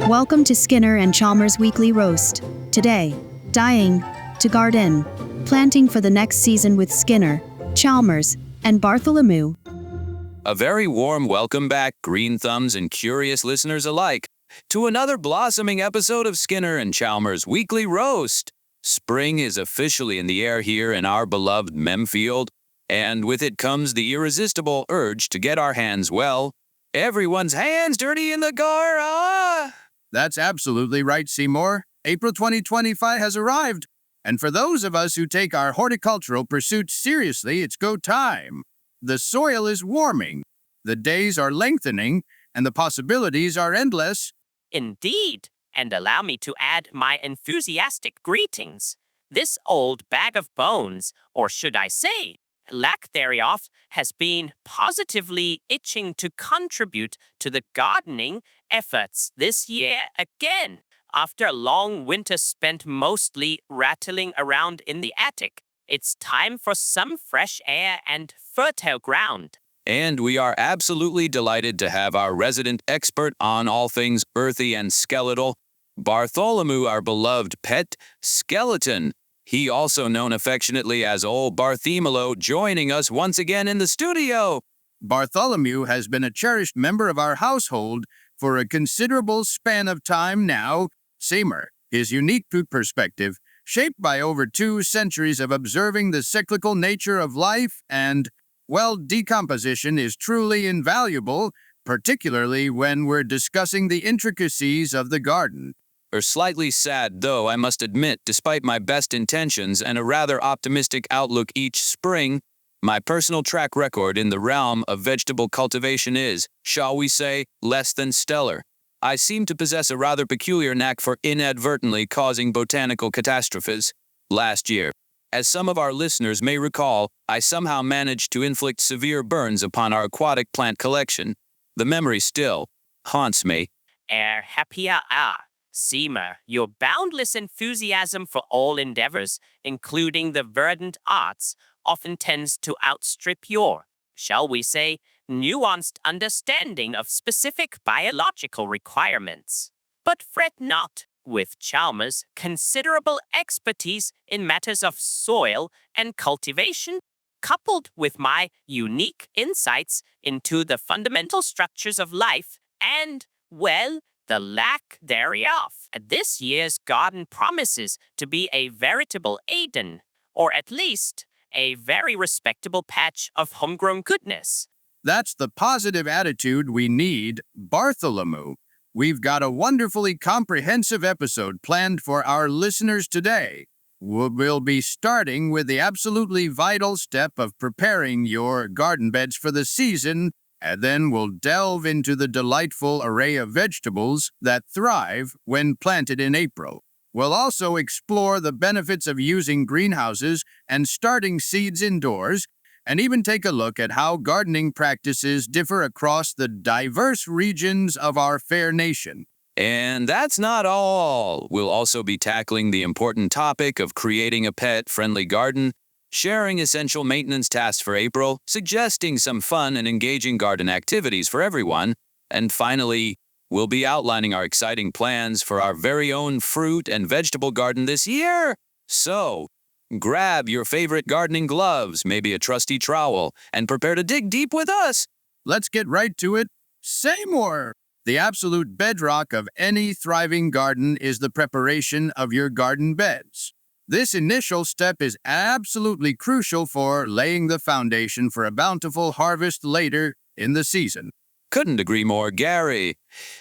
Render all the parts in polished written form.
Welcome to Skinner and Chalmers Weekly Roast. Today, dying to garden, planting for the next season with Skinner, Chalmers, and Bartholomew. A very warm welcome back, green thumbs and curious listeners alike, to another blossoming episode of Skinner and Chalmers Weekly Roast. Spring is officially in the air here in our beloved Mem field, and with it comes the irresistible urge to get our hands, well, everyone's hands dirty in the gar. That's absolutely right, Seymour. April 2025 has arrived, and for those of us who take our horticultural pursuits seriously, it's go time. The soil is warming, the days are lengthening, and the possibilities are endless. Indeed, and allow me to add my enthusiastic greetings. This old bag of bones, or should I say, lack thereof, has been positively itching to contribute to the gardening efforts this year again, after a long winter spent mostly rattling around in the attic. It's time for some fresh air and fertile ground. And we are absolutely delighted to have our resident expert on all things earthy and skeletal, Bartholomew, our beloved pet skeleton. He, also known affectionately as Old Bartholomew, joining us once again in the studio. Bartholomew has been a cherished member of our household for a considerable span of time now. Seymour, his unique perspective, shaped by over 2 centuries of observing the cyclical nature of life and, well, decomposition, is truly invaluable, particularly when we're discussing the intricacies of the garden. Slightly sad, though, I must admit, despite my best intentions and a rather optimistic outlook each spring, my personal track record in the realm of vegetable cultivation is, shall we say, less than stellar. I seem to possess a rather peculiar knack for inadvertently causing botanical catastrophes. Last year, as some of our listeners may recall, I somehow managed to inflict severe burns upon our aquatic plant collection. The memory still haunts me. Happier Seymour, your boundless enthusiasm for all endeavors, including the verdant arts, often tends to outstrip your, shall we say, nuanced understanding of specific biological requirements. But fret not. With Chalmers' considerable expertise in matters of soil and cultivation, coupled with my unique insights into the fundamental structures of life and, well, the lack thereof, this year's garden promises to be a veritable Eden, or at least a very respectable patch of homegrown goodness. That's the positive attitude we need, Bartholomew. We've got a wonderfully comprehensive episode planned for our listeners today. We'll be starting with the absolutely vital step of preparing your garden beds for the season, and then we'll delve into the delightful array of vegetables that thrive when planted in April. We'll also explore the benefits of using greenhouses and starting seeds indoors, and even take a look at how gardening practices differ across the diverse regions of our fair nation. And that's not all. We'll also be tackling the important topic of creating a pet-friendly garden, sharing essential maintenance tasks for April, suggesting some fun and engaging garden activities for everyone, and finally, we'll be outlining our exciting plans for our very own fruit and vegetable garden this year. So, grab your favorite gardening gloves, maybe a trusty trowel, and prepare to dig deep with us. Let's get right to it. Seymour! The absolute bedrock of any thriving garden is the preparation of your garden beds. This initial step is absolutely crucial for laying the foundation for a bountiful harvest later in the season. Couldn't agree more, Gary.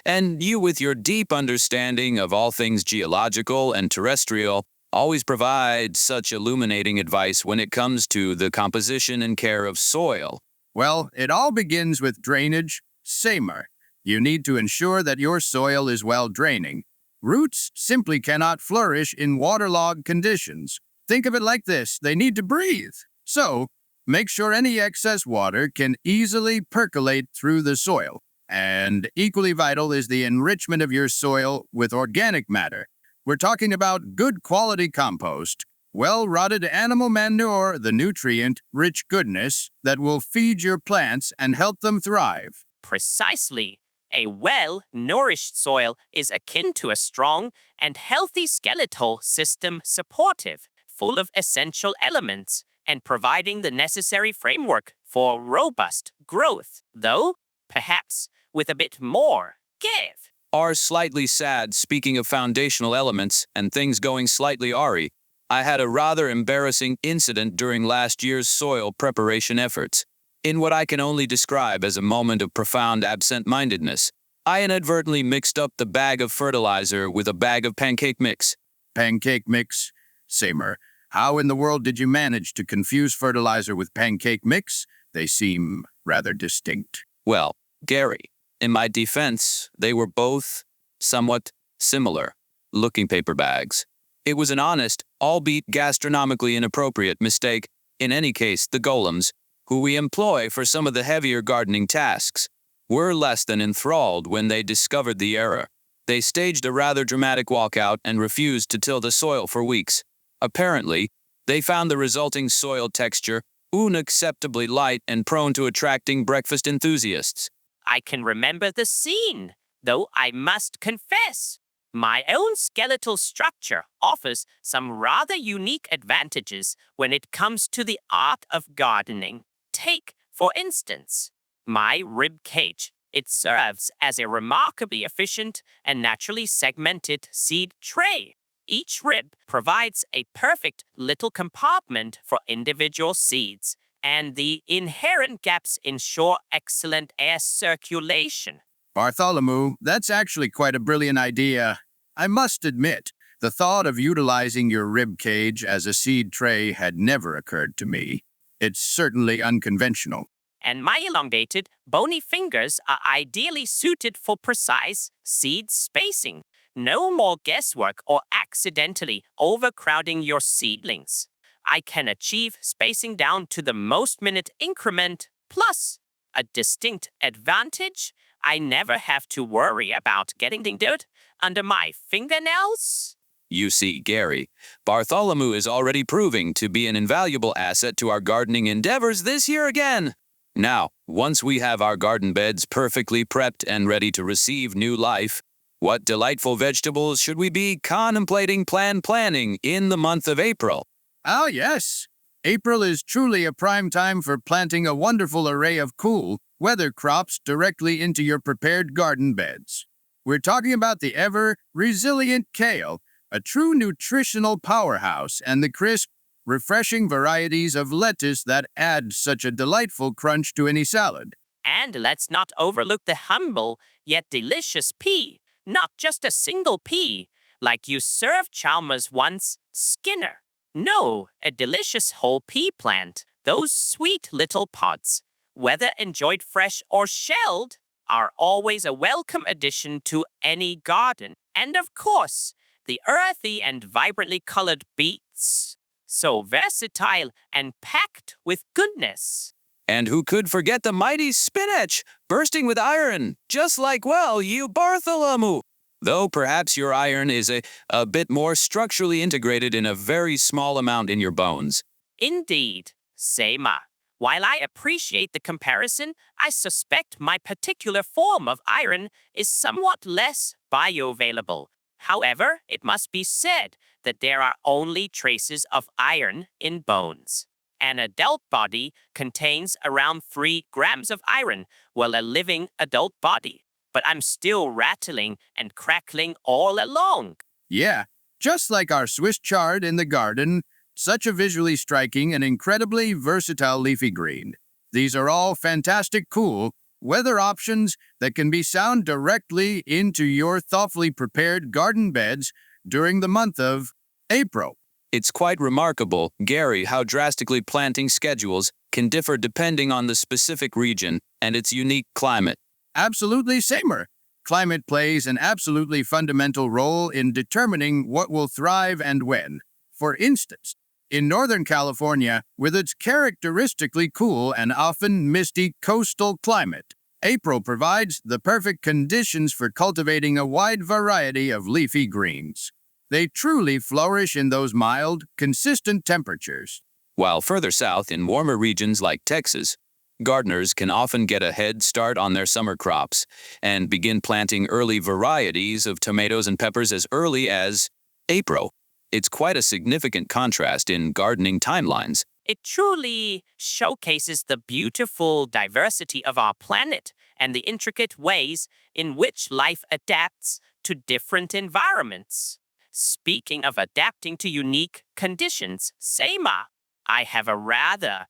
And you, with your deep understanding of all things geological and terrestrial, always provide such illuminating advice when it comes to the composition and care of soil. Well, it all begins with drainage. Seymour, you need to ensure that your soil is well draining. Roots simply cannot flourish in waterlogged conditions. Think of it like this: they need to breathe. So, make sure any excess water can easily percolate through the soil. And equally vital is the enrichment of your soil with organic matter. We're talking about good quality compost, well-rotted animal manure, the nutrient-rich goodness that will feed your plants and help them thrive. Precisely. A well-nourished soil is akin to a strong and healthy skeletal system, supportive, full of essential elements, and providing the necessary framework for robust growth, though perhaps with a bit more give. Are slightly sad. Speaking of foundational elements and things going slightly awry, I had a rather embarrassing incident during last year's soil preparation efforts. In what I can only describe as a moment of profound absent-mindedness, I inadvertently mixed up the bag of fertilizer with a bag of pancake mix. Pancake mix? Yamer, how in the world did you manage to confuse fertilizer with pancake mix? They seem rather distinct. Well, Gary, in my defense, they were both somewhat similar looking paper bags. It was an honest, albeit gastronomically inappropriate mistake. In any case, the golems, who we employ for some of the heavier gardening tasks, were less than enthralled when they discovered the error. They staged a rather dramatic walkout and refused to till the soil for weeks. Apparently, they found the resulting soil texture unacceptably light and prone to attracting breakfast enthusiasts. I can remember the scene, though I must confess, my own skeletal structure offers some rather unique advantages when it comes to the art of gardening. Take, for instance, my rib cage. It serves as a remarkably efficient and naturally segmented seed tray. Each rib provides a perfect little compartment for individual seeds, and the inherent gaps ensure excellent air circulation. Bartholomew, that's actually quite a brilliant idea. I must admit, the thought of utilizing your rib cage as a seed tray had never occurred to me. It's certainly unconventional. And my elongated, bony fingers are ideally suited for precise seed spacing. No more guesswork or accidentally overcrowding your seedlings. I can achieve spacing down to the most minute increment, plus a distinct advantage. I never have to worry about getting dirt under my fingernails. You see, Gary, Bartholomew is already proving to be an invaluable asset to our gardening endeavors this year again. Now, once we have our garden beds perfectly prepped and ready to receive new life, what delightful vegetables should we be contemplating planning in the month of April? Oh, yes. April is truly a prime time for planting a wonderful array of cool weather crops directly into your prepared garden beds. We're talking about the ever-resilient kale, a true nutritional powerhouse, and the crisp, refreshing varieties of lettuce that add such a delightful crunch to any salad. And let's not overlook the humble yet delicious pea. Not just a single pea, like you served Chalmers once, Skinner. No, a delicious whole pea plant. Those sweet little pods, whether enjoyed fresh or shelled, are always a welcome addition to any garden. And of course, the earthy and vibrantly colored beets. So versatile and packed with goodness. And who could forget the mighty spinach, bursting with iron, just like, well, you Bartholomew. Though perhaps your iron is a bit more structurally integrated in a very small amount in your bones. Indeed, Yamer. While I appreciate the comparison, I suspect my particular form of iron is somewhat less bioavailable. However, it must be said that there are only traces of iron in bones. An adult body contains around 3 grams of iron, while a living adult body. But I'm still rattling and crackling all along. Yeah, just like our Swiss chard in the garden, such a visually striking and incredibly versatile leafy green. These are all fantastic cool weather options that can be sown directly into your thoughtfully prepared garden beds during the month of April. It's quite remarkable, Gary, how drastically planting schedules can differ depending on the specific region and its unique climate. Absolutely, Yamer. Climate plays an absolutely fundamental role in determining what will thrive and when. For instance, in Northern California, with its characteristically cool and often misty coastal climate, April provides the perfect conditions for cultivating a wide variety of leafy greens. They truly flourish in those mild, consistent temperatures. While further south in warmer regions like Texas, Gardeners can often get a head start on their summer crops and begin planting early varieties of tomatoes and peppers as early as April. It's quite a significant contrast in gardening timelines. It truly showcases the beautiful diversity of our planet and the intricate ways in which life adapts to different environments. Speaking of adapting to unique conditions, Yamer, I have a rather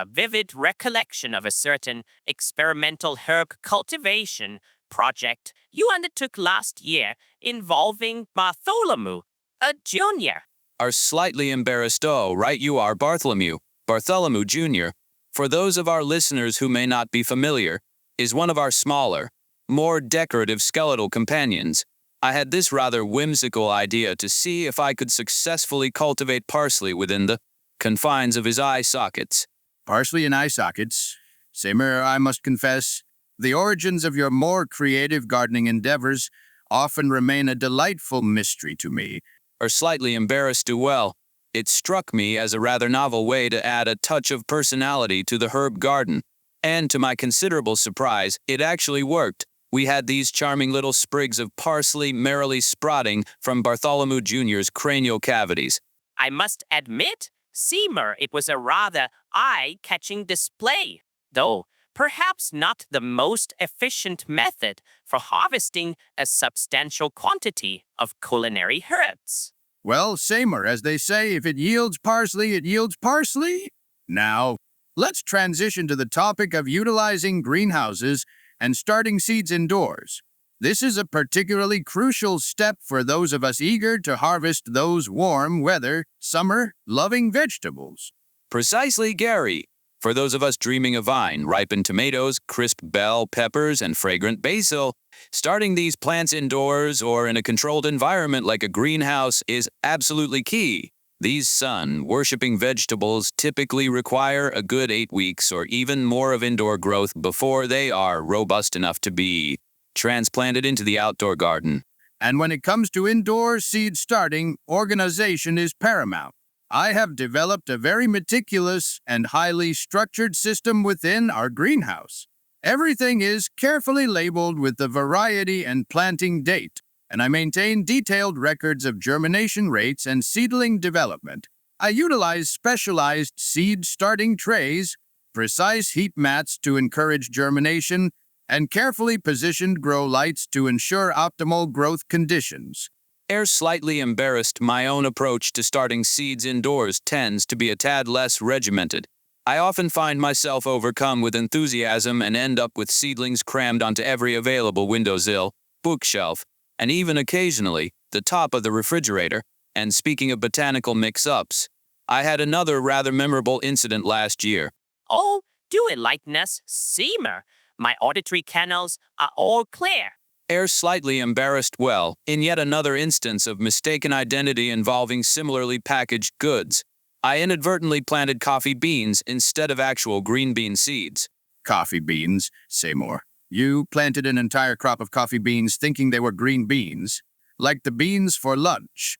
vivid recollection of a certain experimental herb cultivation project you undertook last year involving Bartholomew, a junior. Are slightly embarrassed. Oh, right, you are Bartholomew. Bartholomew Jr., for those of our listeners who may not be familiar, is one of our smaller, more decorative skeletal companions. I had this rather whimsical idea to see if I could successfully cultivate parsley within the confines of his eye sockets. Parsley and eye sockets. Yamer, I must confess, the origins of your more creative gardening endeavors often remain a delightful mystery to me. Or slightly embarrassed. Well, it struck me as a rather novel way to add a touch of personality to the herb garden. And to my considerable surprise, it actually worked. We had these charming little sprigs of parsley merrily sprouting from Bartholomew Jr.'s cranial cavities. I must admit, Yamer, it was a rather eye-catching display, though perhaps not the most efficient method for harvesting a substantial quantity of culinary herbs. Well, Yamer, as they say, if it yields parsley, it yields parsley. Now, let's transition to the topic of utilizing greenhouses and starting seeds indoors. This is a particularly crucial step for those of us eager to harvest those warm weather, summer-loving vegetables. Precisely, Gary. For those of us dreaming of vine-ripened tomatoes, crisp bell peppers, and fragrant basil, starting these plants indoors or in a controlled environment like a greenhouse is absolutely key. These sun-worshipping vegetables typically require a good 8 weeks or even more of indoor growth before they are robust enough to be transplanted into the outdoor garden. And when it comes to indoor seed starting, organization is paramount. I have developed a very meticulous and highly structured system within our greenhouse. Everything is carefully labeled with the variety and planting date, and I maintain detailed records of germination rates and seedling development. I utilize specialized seed starting trays, precise heat mats to encourage germination, and carefully positioned grow lights to ensure optimal growth conditions. Slightly embarrassed, my own approach to starting seeds indoors tends to be a tad less regimented. I often find myself overcome with enthusiasm and end up with seedlings crammed onto every available windowsill, bookshelf, and even occasionally the top of the refrigerator. And speaking of botanical mix-ups, I had another rather memorable incident last year. Oh, do enlighten us, Yamer. My auditory canals are all clear. Slightly embarrassed. Well, in yet another instance of mistaken identity involving similarly packaged goods, I inadvertently planted coffee beans instead of actual green bean seeds. Coffee beans, Yamer. You planted an entire crop of coffee beans thinking they were green beans, like the beans for lunch.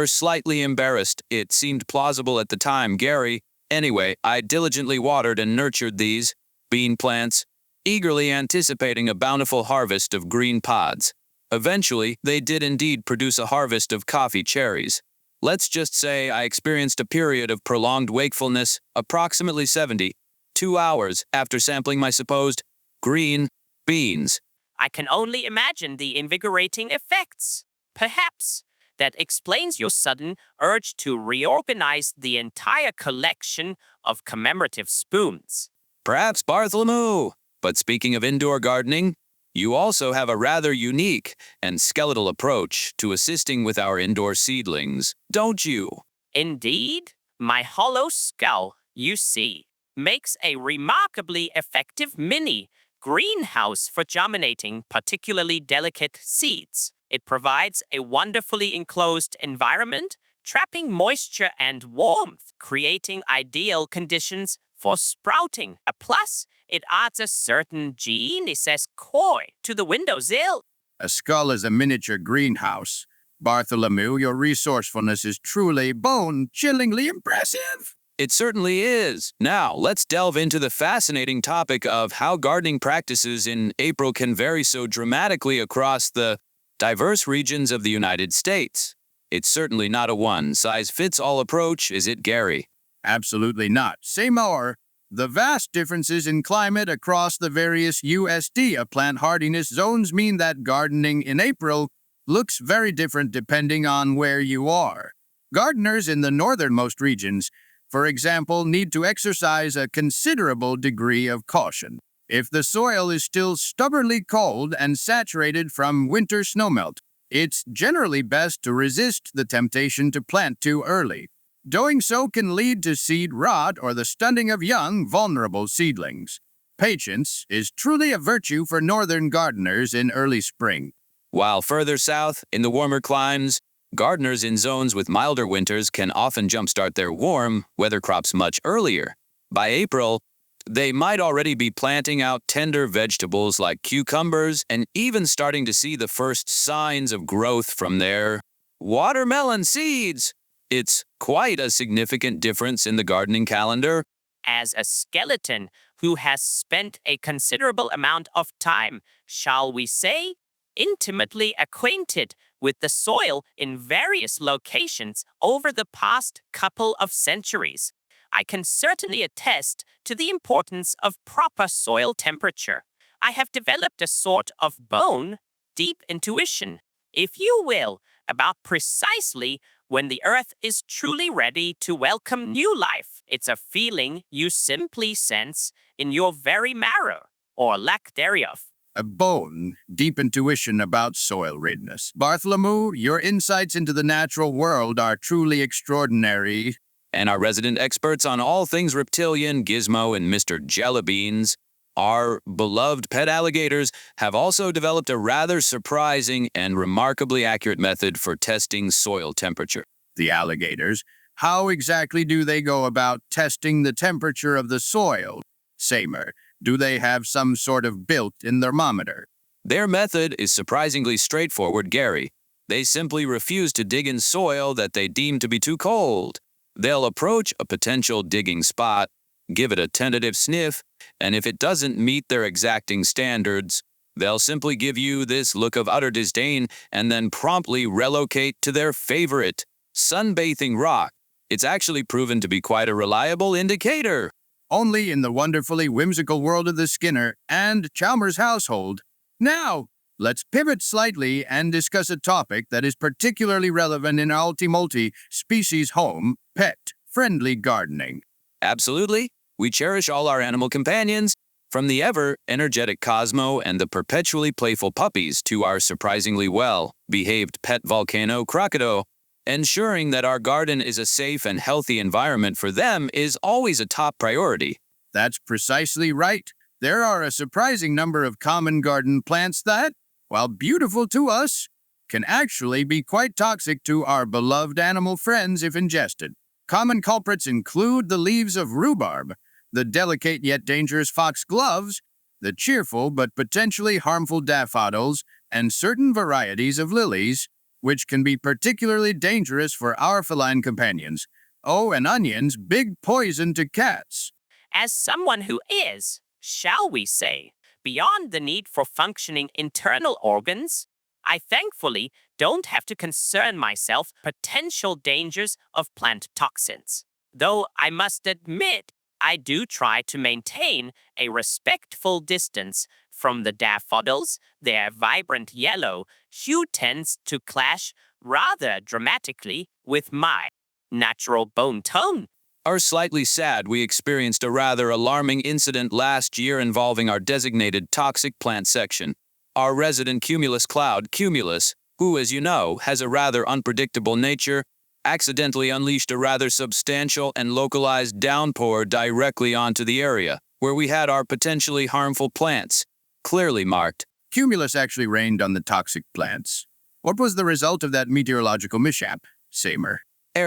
Slightly embarrassed. It seemed plausible at the time, Gary. Anyway, I diligently watered and nurtured these bean plants, eagerly anticipating a bountiful harvest of green pods. Eventually, they did indeed produce a harvest of coffee cherries. Let's just say I experienced a period of prolonged wakefulness, approximately 72 hours after sampling my supposed green beans. I can only imagine the invigorating effects. Perhaps that explains your sudden urge to reorganize the entire collection of commemorative spoons. Perhaps, Bartholomew. But speaking of indoor gardening, you also have a rather unique and skeletal approach to assisting with our indoor seedlings, don't you? Indeed, my hollow skull, you see, makes a remarkably effective mini greenhouse for germinating particularly delicate seeds. It provides a wonderfully enclosed environment, trapping moisture and warmth, creating ideal conditions for sprouting. Plus, it adds a certain genius core to the windowsill. A skull is a miniature greenhouse. Bartholomew, your resourcefulness is truly bone-chillingly impressive. It certainly is. Now, let's delve into the fascinating topic of how gardening practices in April can vary so dramatically across the diverse regions of the United States. It's certainly not a one-size-fits-all approach, is it, Gary? Absolutely not. Say more. The vast differences in climate across the various USDA plant hardiness zones mean that gardening in April looks very different depending on where you are. Gardeners in the northernmost regions, for example, need to exercise a considerable degree of caution. If the soil is still stubbornly cold and saturated from winter snowmelt, it's generally best to resist the temptation to plant too early. Doing so can lead to seed rot or the stunting of young, vulnerable seedlings. Patience is truly a virtue for northern gardeners in early spring. While further south, in the warmer climes, gardeners in zones with milder winters can often jumpstart their warm weather crops much earlier. By April, they might already be planting out tender vegetables like cucumbers and even starting to see the first signs of growth from their watermelon seeds. It's quite a significant difference in the gardening calendar. As a skeleton who has spent a considerable amount of time, shall we say, intimately acquainted with the soil in various locations over the past couple of centuries, I can certainly attest to the importance of proper soil temperature. I have developed a sort of bone-deep intuition, if you will, about precisely when the earth is truly ready to welcome new life. It's a feeling you simply sense in your very marrow, or lack thereof. A bone-deep intuition about soil readiness. Bartholomew, your insights into the natural world are truly extraordinary. And our resident experts on all things reptilian, Gizmo, and Mr. Jellybeans, our beloved pet alligators, have also developed a rather surprising and remarkably accurate method for testing soil temperature. The alligators, how exactly do they go about testing the temperature of the soil? Yamer, do they have some sort of built-in thermometer? Their method is surprisingly straightforward, Gary. They simply refuse to dig in soil that they deem to be too cold. They'll approach a potential digging spot, give it a tentative sniff, and if it doesn't meet their exacting standards, they'll simply give you this look of utter disdain and then promptly relocate to their favorite, sunbathing rock. It's actually proven to be quite a reliable indicator. Only in the wonderfully whimsical world of the Skinner and Chalmers household. Now, let's pivot slightly and discuss a topic that is particularly relevant in multi-species home, pet-friendly gardening. Absolutely. We cherish all our animal companions, from the ever-energetic Cosmo and the perpetually playful puppies to our surprisingly well-behaved pet volcano Crocodile. Ensuring that our garden is a safe and healthy environment for them is always a top priority. That's precisely right. There are a surprising number of common garden plants that, while beautiful to us, can actually be quite toxic to our beloved animal friends if ingested. Common culprits include the leaves of rhubarb, the delicate yet dangerous foxgloves, the cheerful but potentially harmful daffodils, and certain varieties of lilies, which can be particularly dangerous for our feline companions. Oh, and onions, big poison to cats. As someone who is, shall we say, beyond the need for functioning internal organs, I thankfully don't have to concern myself potential dangers of plant toxins. Though I must admit, I do try to maintain a respectful distance from the daffodils. Their vibrant yellow hue tends to clash rather dramatically with my natural bone tone. Are slightly sad we experienced a rather alarming incident last year involving our designated toxic plant section. Our resident cumulus cloud, Cumulus, who, as you know, has a rather unpredictable nature, accidentally unleashed a rather substantial and localized downpour directly onto the area where we had our potentially harmful plants, clearly marked. Cumulus actually rained on the toxic plants. What was the result of that meteorological mishap, Yamer?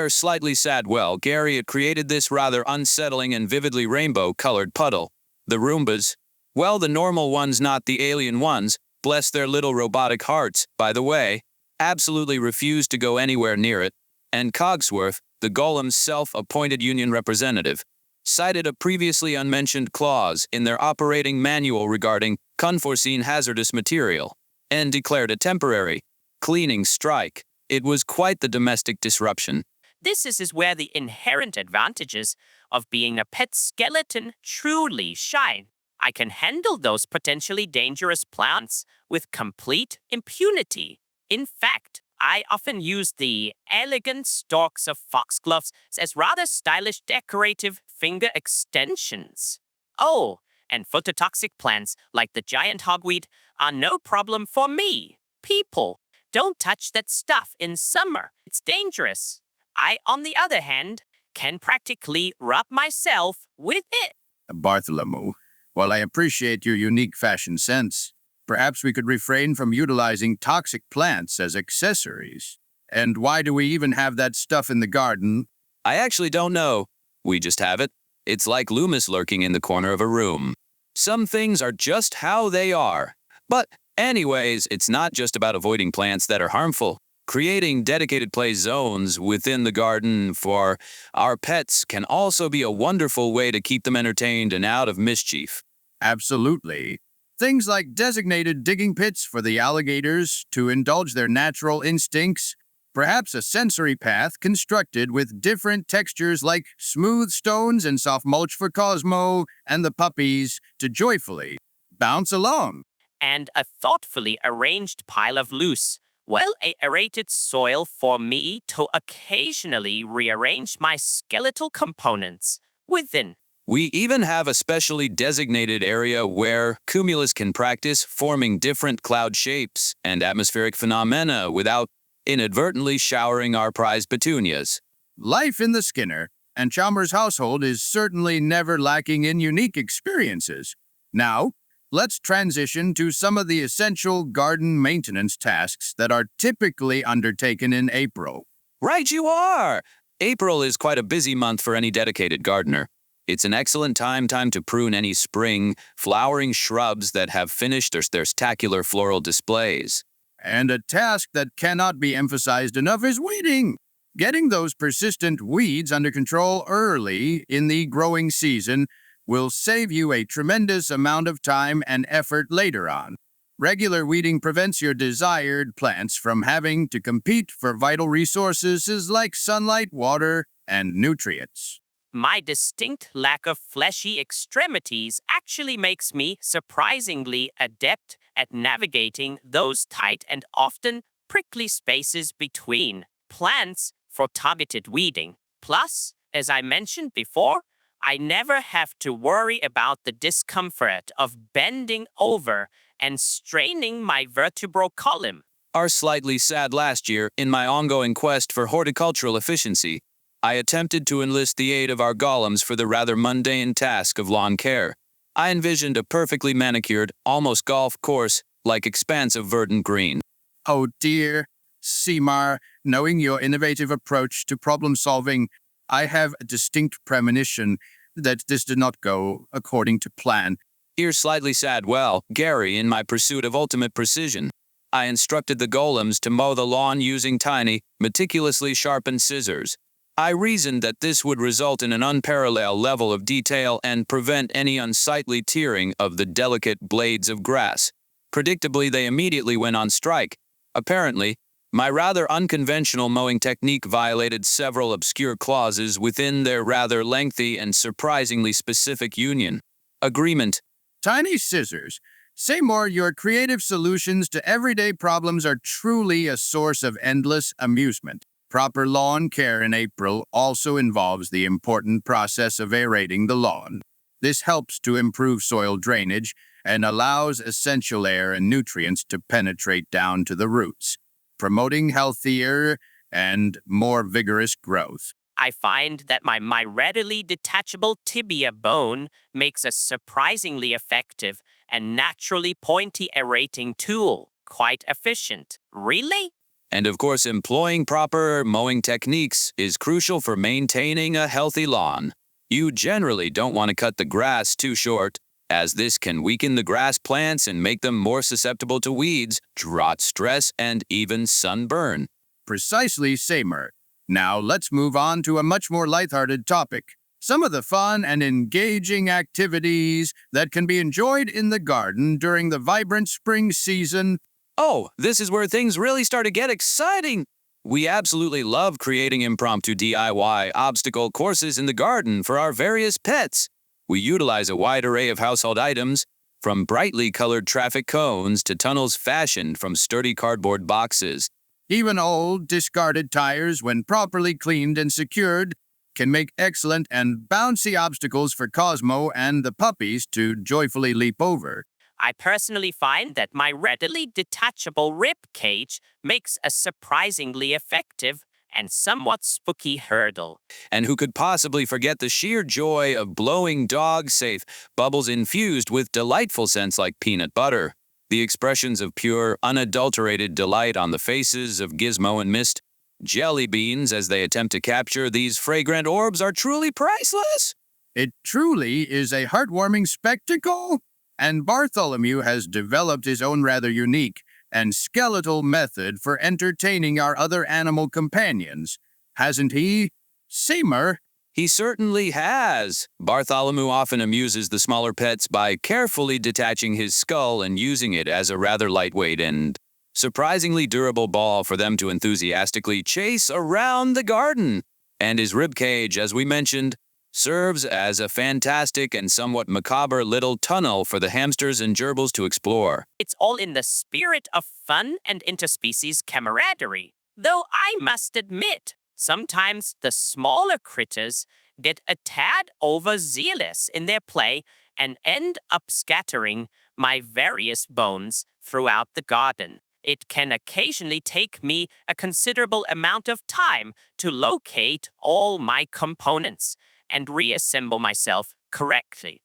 Slightly sad. Well, Gary, it created this rather unsettling and vividly rainbow-colored puddle. The Roombas, well, the normal ones, not the alien ones, bless their little robotic hearts, by the way, absolutely refused to go anywhere near it, and Cogsworth, the golem's self-appointed union representative, cited a previously unmentioned clause in their operating manual regarding unforeseen hazardous material, and declared a temporary cleaning strike. It was quite the domestic disruption. This is where the inherent advantages of being a pet skeleton truly shine. I can handle those potentially dangerous plants with complete impunity. In fact, I often use the elegant stalks of foxgloves as rather stylish decorative finger extensions. Oh, and phototoxic plants like the giant hogweed are no problem for me. People, don't touch that stuff in summer. It's dangerous. I, on the other hand, can practically rub myself with it. Bartholomew, while I appreciate your unique fashion sense, perhaps we could refrain from utilizing toxic plants as accessories. And why do we even have that stuff in the garden? I actually don't know. We just have it. It's like Loomis lurking in the corner of a room. Some things are just how they are. But anyways, it's not just about avoiding plants that are harmful. Creating dedicated play zones within the garden for our pets can also be a wonderful way to keep them entertained and out of mischief. Absolutely. Things like designated digging pits for the alligators to indulge their natural instincts, perhaps a sensory path constructed with different textures like smooth stones and soft mulch for Cosmo and the puppies to joyfully bounce along. And a thoughtfully arranged pile of loose, well-aerated soil for me to occasionally rearrange my skeletal components within. We even have a specially designated area where cumulus can practice forming different cloud shapes and atmospheric phenomena without inadvertently showering our prized petunias. Life in the Skinner and Chalmers household is certainly never lacking in unique experiences. Now, let's transition to some of the essential garden maintenance tasks that are typically undertaken in April. Right you are! April is quite a busy month for any dedicated gardener. It's an excellent time to prune any spring, flowering shrubs that have finished their spectacular floral displays. And a task that cannot be emphasized enough is weeding. Getting those persistent weeds under control early in the growing season will save you a tremendous amount of time and effort later on. Regular weeding prevents your desired plants from having to compete for vital resources like sunlight, water, and nutrients. My distinct lack of fleshy extremities actually makes me surprisingly adept at navigating those tight and often prickly spaces between plants for targeted weeding. Plus, as I mentioned before, I never have to worry about the discomfort of bending over and straining my vertebral column. Are slightly sad last year, in my ongoing quest for horticultural efficiency, I attempted to enlist the aid of our golems for the rather mundane task of lawn care. I envisioned a perfectly manicured, almost golf course-like expanse of verdant green. Oh dear, Seymour, knowing your innovative approach to problem-solving, I have a distinct premonition that this did not go according to plan. Ears slightly sad, well, Gary, in my pursuit of ultimate precision, I instructed the golems to mow the lawn using tiny, meticulously sharpened scissors. I reasoned that this would result in an unparalleled level of detail and prevent any unsightly tearing of the delicate blades of grass. Predictably, they immediately went on strike. Apparently, my rather unconventional mowing technique violated several obscure clauses within their rather lengthy and surprisingly specific union agreement. Tiny scissors. Seymour, your creative solutions to everyday problems are truly a source of endless amusement. Proper lawn care in April also involves the important process of aerating the lawn. This helps to improve soil drainage and allows essential air and nutrients to penetrate down to the roots, promoting healthier and more vigorous growth. I find that my readily detachable tibia bone makes a surprisingly effective and naturally pointy aerating tool. Quite efficient. Really? And of course, employing proper mowing techniques is crucial for maintaining a healthy lawn. You generally don't want to cut the grass too short, as this can weaken the grass plants and make them more susceptible to weeds, drought stress, and even sunburn. Precisely, Seymour. Now let's move on to a much more lighthearted topic. Some of the fun and engaging activities that can be enjoyed in the garden during the vibrant spring season. Oh, this is where things really start to get exciting. We absolutely love creating impromptu DIY obstacle courses in the garden for our various pets. We utilize a wide array of household items, from brightly colored traffic cones to tunnels fashioned from sturdy cardboard boxes. Even old, discarded tires, when properly cleaned and secured, can make excellent and bouncy obstacles for Cosmo and the puppies to joyfully leap over. I personally find that my readily detachable rib cage makes a surprisingly effective and somewhat spooky hurdle. And who could possibly forget the sheer joy of blowing dog-safe bubbles infused with delightful scents like peanut butter? The expressions of pure, unadulterated delight on the faces of Gizmo and Mist jelly beans as they attempt to capture these fragrant orbs are truly priceless. It truly is a heartwarming spectacle, and Bartholomew has developed his own rather unique and skeletal method for entertaining our other animal companions, hasn't he, Yamer? He certainly has. Bartholomew often amuses the smaller pets by carefully detaching his skull and using it as a rather lightweight and surprisingly durable ball for them to enthusiastically chase around the garden. And his ribcage, as we mentioned, serves as a fantastic and somewhat macabre little tunnel for the hamsters and gerbils to explore. It's all in the spirit of fun and interspecies camaraderie. Though I must admit, sometimes the smaller critters get a tad overzealous in their play and end up scattering my various bones throughout the garden. It can occasionally take me a considerable amount of time to locate all my components and reassemble myself correctly.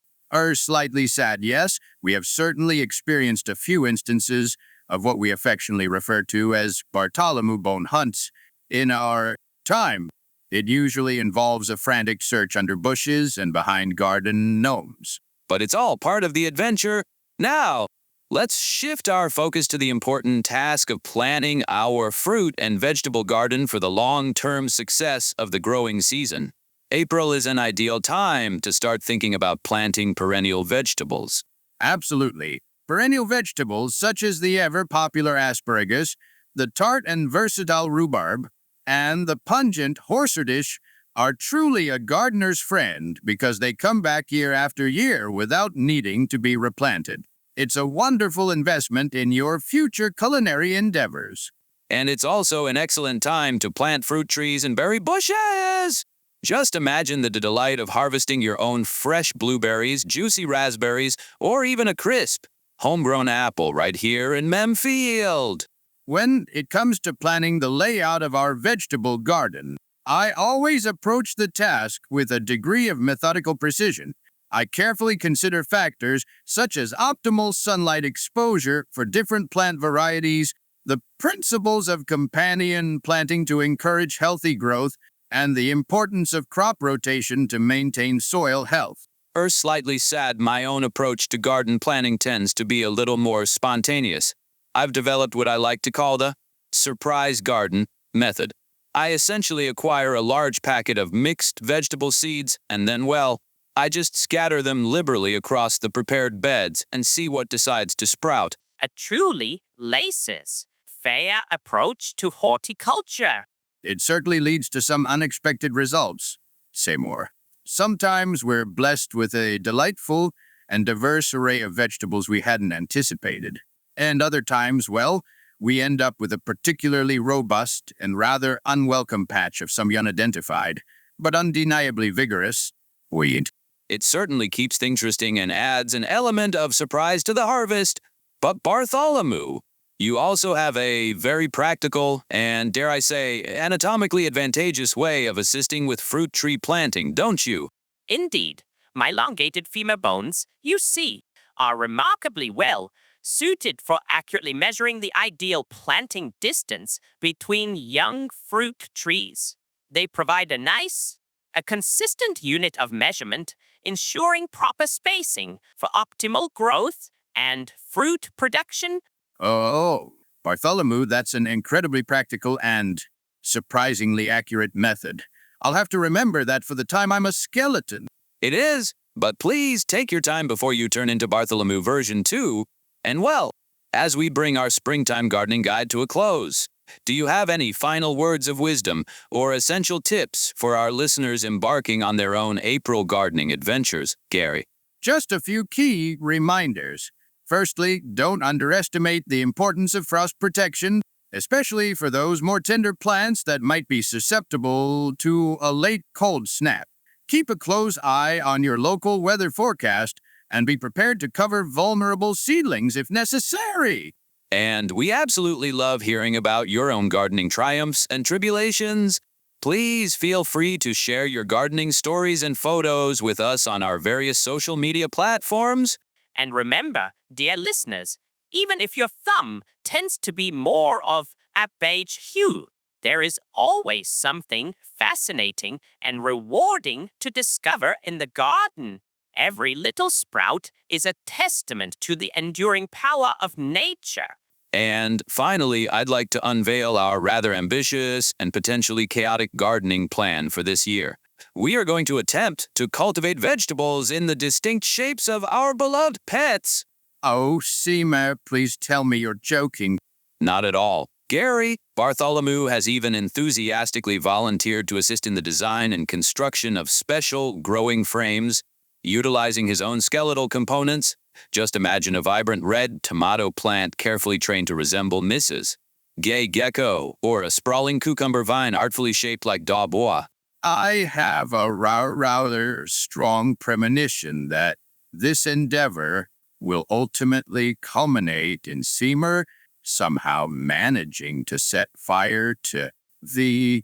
Slightly sad, yes. We have certainly experienced a few instances of what we affectionately refer to as Bartholomew bone hunts in our time. It usually involves a frantic search under bushes and behind garden gnomes. But it's all part of the adventure. Now, let's shift our focus to the important task of planning our fruit and vegetable garden for the long-term success of the growing season. April is an ideal time to start thinking about planting perennial vegetables. Absolutely. Perennial vegetables such as the ever-popular asparagus, the tart and versatile rhubarb, and the pungent horseradish are truly a gardener's friend because they come back year after year without needing to be replanted. It's a wonderful investment in your future culinary endeavors. And it's also an excellent time to plant fruit trees and berry bushes. Just imagine the delight of harvesting your own fresh blueberries, juicy raspberries, or even a crisp, homegrown apple right here in Mem Field. When it comes to planning the layout of our vegetable garden, I always approach the task with a degree of methodical precision. I carefully consider factors such as optimal sunlight exposure for different plant varieties, the principles of companion planting to encourage healthy growth, and the importance of crop rotation to maintain soil health. Slightly sad, my own approach to garden planning tends to be a little more spontaneous. I've developed what I like to call the surprise garden method. I essentially acquire a large packet of mixed vegetable seeds and then, well, I just scatter them liberally across the prepared beds and see what decides to sprout. A truly laissez-faire approach to horticulture. It certainly leads to some unexpected results. Say more. Sometimes we're blessed with a delightful and diverse array of vegetables we hadn't anticipated. And other times, well, we end up with a particularly robust and rather unwelcome patch of some unidentified, but undeniably vigorous weed. It certainly keeps things interesting and adds an element of surprise to the harvest. But Bartholomew, you also have a very practical and, dare I say, anatomically advantageous way of assisting with fruit tree planting, don't you? Indeed, my elongated femur bones, you see, are remarkably well suited for accurately measuring the ideal planting distance between young fruit trees. They provide a consistent unit of measurement, ensuring proper spacing for optimal growth and fruit production. Oh, Bartholomew, that's an incredibly practical and surprisingly accurate method. I'll have to remember that for the time I'm a skeleton. It is, but please take your time before you turn into Bartholomew version 2. And well, as we bring our springtime gardening guide to a close, do you have any final words of wisdom or essential tips for our listeners embarking on their own April gardening adventures, Gary? Just a few key reminders. Firstly, don't underestimate the importance of frost protection, especially for those more tender plants that might be susceptible to a late cold snap. Keep a close eye on your local weather forecast and be prepared to cover vulnerable seedlings if necessary. And we absolutely love hearing about your own gardening triumphs and tribulations. Please feel free to share your gardening stories and photos with us on our various social media platforms. And remember, dear listeners, even if your thumb tends to be more of a beige hue, there is always something fascinating and rewarding to discover in the garden. Every little sprout is a testament to the enduring power of nature. And finally, I'd like to unveil our rather ambitious and potentially chaotic gardening plan for this year. We are going to attempt to cultivate vegetables in the distinct shapes of our beloved pets. Oh, Yamer, please tell me you're joking. Not at all. Gary, Bartholomew has even enthusiastically volunteered to assist in the design and construction of special growing frames, utilizing his own skeletal components. Just imagine a vibrant red tomato plant carefully trained to resemble Mrs. Gay Gecko, or a sprawling cucumber vine artfully shaped like Daubois. I have a rather strong premonition that this endeavor will ultimately culminate in Yamer somehow managing to set fire to the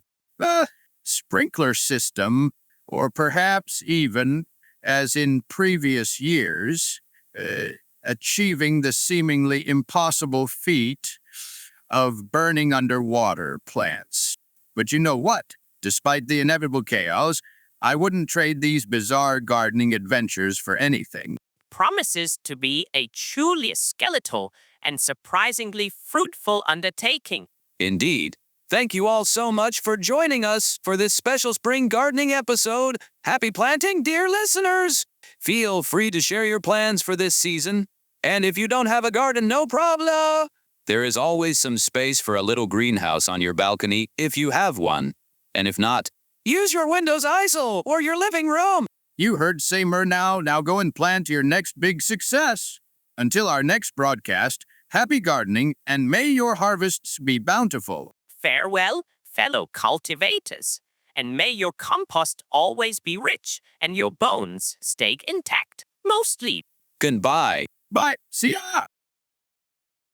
sprinkler system, or perhaps even, as in previous years, achieving the seemingly impossible feat of burning underwater plants. But you know what? Despite the inevitable chaos, I wouldn't trade these bizarre gardening adventures for anything. Promises to be a truly skeletal and surprisingly fruitful undertaking. Indeed. Thank you all so much for joining us for this special spring gardening episode. Happy planting, dear listeners! Feel free to share your plans for this season. And if you don't have a garden, no problem! There is always some space for a little greenhouse on your balcony if you have one. And if not, use your Windows ISO or your living room. You heard Yamer now. Now go and plant your next big success. Until our next broadcast, happy gardening, and may your harvests be bountiful. Farewell, fellow cultivators, and may your compost always be rich and your bones stay intact, mostly. Goodbye. Bye. See ya.